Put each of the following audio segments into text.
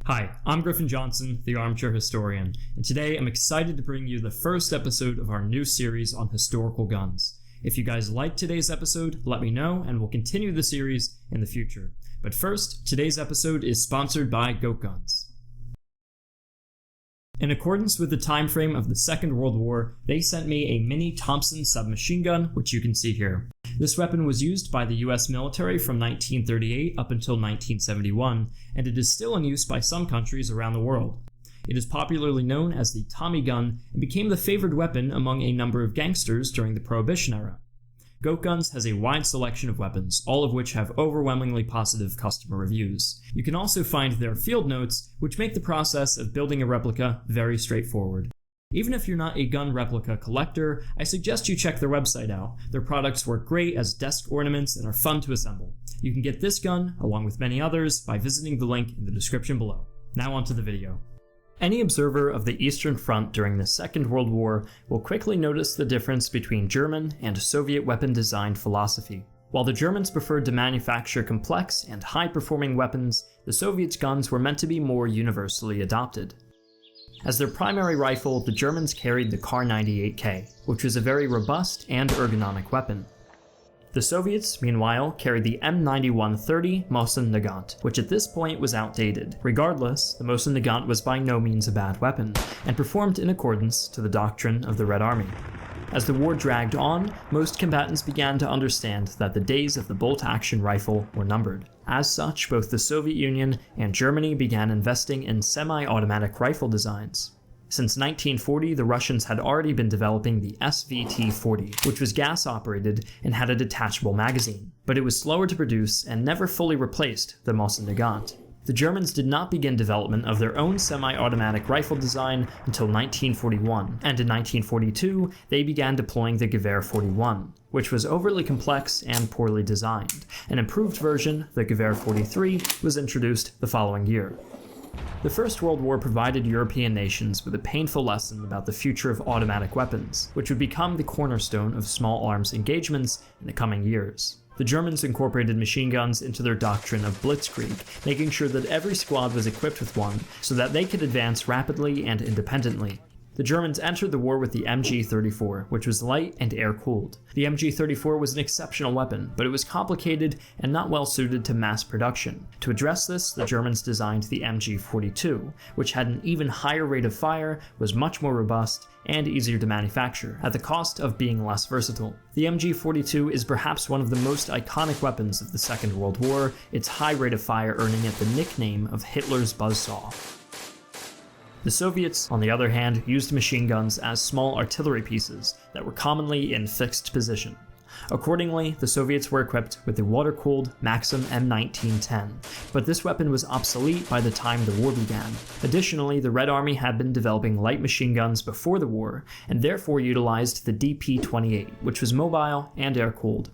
Hi, I'm Griffin Johnson, the Armchair Historian, and today I'm excited to bring you the first episode of our new series on historical guns. If you guys liked today's episode, let me know and we'll continue the series in the future. But first, today's episode is sponsored by Goat Guns. In accordance with the time frame of the Second World War, they sent me a mini Thompson submachine gun, which you can see here. This weapon was used by the US military from 1938 up until 1971, and it is still in use by some countries around the world. It is popularly known as the Tommy gun and became the favored weapon among a number of gangsters during the Prohibition era. Goat Guns has a wide selection of weapons, all of which have overwhelmingly positive customer reviews. You can also find their field notes, which make the process of building a replica very straightforward. Even if you're not a gun replica collector, I suggest you check their website out. Their products work great as desk ornaments and are fun to assemble. You can get this gun, along with many others, by visiting the link in the description below. Now onto the video. Any observer of the Eastern Front during the Second World War will quickly notice the difference between German and Soviet weapon design philosophy. While the Germans preferred to manufacture complex and high-performing weapons, the Soviets' guns were meant to be more universally adopted. As their primary rifle, the Germans carried the Kar-98K, which was a very robust and ergonomic weapon. The Soviets, meanwhile, carried the M9130 Mosin-Nagant, which at this point was outdated. Regardless, the Mosin-Nagant was by no means a bad weapon, and performed in accordance to the doctrine of the Red Army. As the war dragged on, most combatants began to understand that the days of the bolt-action rifle were numbered. As such, both the Soviet Union and Germany began investing in semi-automatic rifle designs. Since 1940, the Russians had already been developing the SVT-40, which was gas-operated and had a detachable magazine, but it was slower to produce and never fully replaced the Mosin-Nagant. The Germans did not begin development of their own semi-automatic rifle design until 1941, and in 1942 they began deploying the Gewehr 41, which was overly complex and poorly designed. An improved version, the Gewehr 43, was introduced the following year. The First World War provided European nations with a painful lesson about the future of automatic weapons, which would become the cornerstone of small arms engagements in the coming years. The Germans incorporated machine guns into their doctrine of blitzkrieg, making sure that every squad was equipped with one so that they could advance rapidly and independently. The Germans entered the war with the MG34, which was light and air-cooled. The MG34 was an exceptional weapon, but it was complicated and not well suited to mass production. To address this, the Germans designed the MG42, which had an even higher rate of fire, was much more robust, and easier to manufacture, at the cost of being less versatile. The MG42 is perhaps one of the most iconic weapons of the Second World War, its high rate of fire earning it the nickname of Hitler's buzzsaw. The Soviets, on the other hand, used machine guns as small artillery pieces that were commonly in fixed position. Accordingly, the Soviets were equipped with the water-cooled Maxim M1910, but this weapon was obsolete by the time the war began. Additionally, the Red Army had been developing light machine guns before the war, and therefore utilized the DP-28, which was mobile and air-cooled.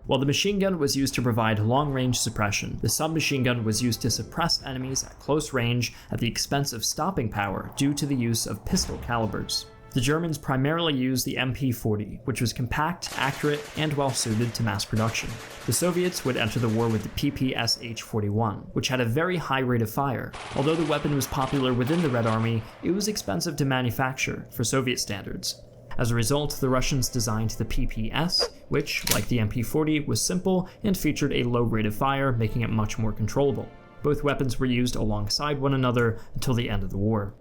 While the machine gun was used to provide long-range suppression, the submachine gun was used to suppress enemies at close range at the expense of stopping power due to the use of pistol calibers. The Germans primarily used the MP-40, which was compact, accurate, and well-suited to mass production. The Soviets would enter the war with the PPSH-41, which had a very high rate of fire. Although the weapon was popular within the Red Army, it was expensive to manufacture for Soviet standards. As a result, the Russians designed the PPS, which, like the MP-40, was simple and featured a low rate of fire, making it much more controllable. Both weapons were used alongside one another until the end of the war.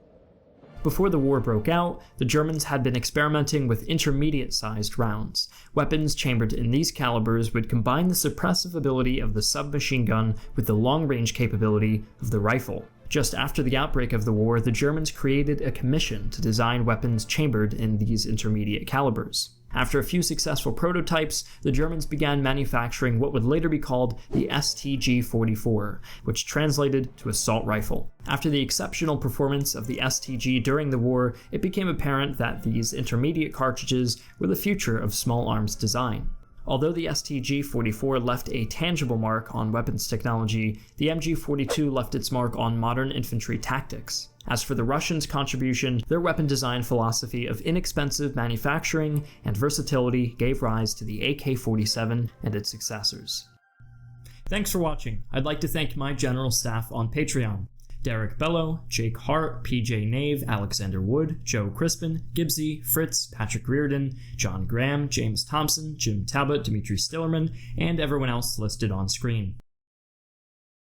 Before the war broke out, the Germans had been experimenting with intermediate-sized rounds. Weapons chambered in these calibers would combine the suppressive ability of the submachine gun with the long-range capability of the rifle. Just after the outbreak of the war, the Germans created a commission to design weapons chambered in these intermediate calibers. After a few successful prototypes, the Germans began manufacturing what would later be called the STG-44, which translated to assault rifle. After the exceptional performance of the STG during the war, it became apparent that these intermediate cartridges were the future of small arms design. Although the STG-44 left a tangible mark on weapons technology, the MG-42 left its mark on modern infantry tactics. As for the Russians' contribution, their weapon design philosophy of inexpensive manufacturing and versatility gave rise to the AK-47 and its successors. Thanks for watching. I'd like to thank my general staff on Patreon. Derek Bello, Jake Hart, PJ Nave, Alexander Wood, Joe Crispin, Gibbsy, Fritz, Patrick Reardon, John Graham, James Thompson, Jim Talbot, Dimitri Stillerman, and everyone else listed on screen.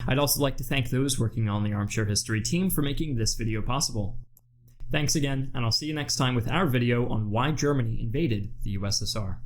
I'd also like to thank those working on the Armchair History team for making this video possible. Thanks again, and I'll see you next time with our video on why Germany invaded the USSR.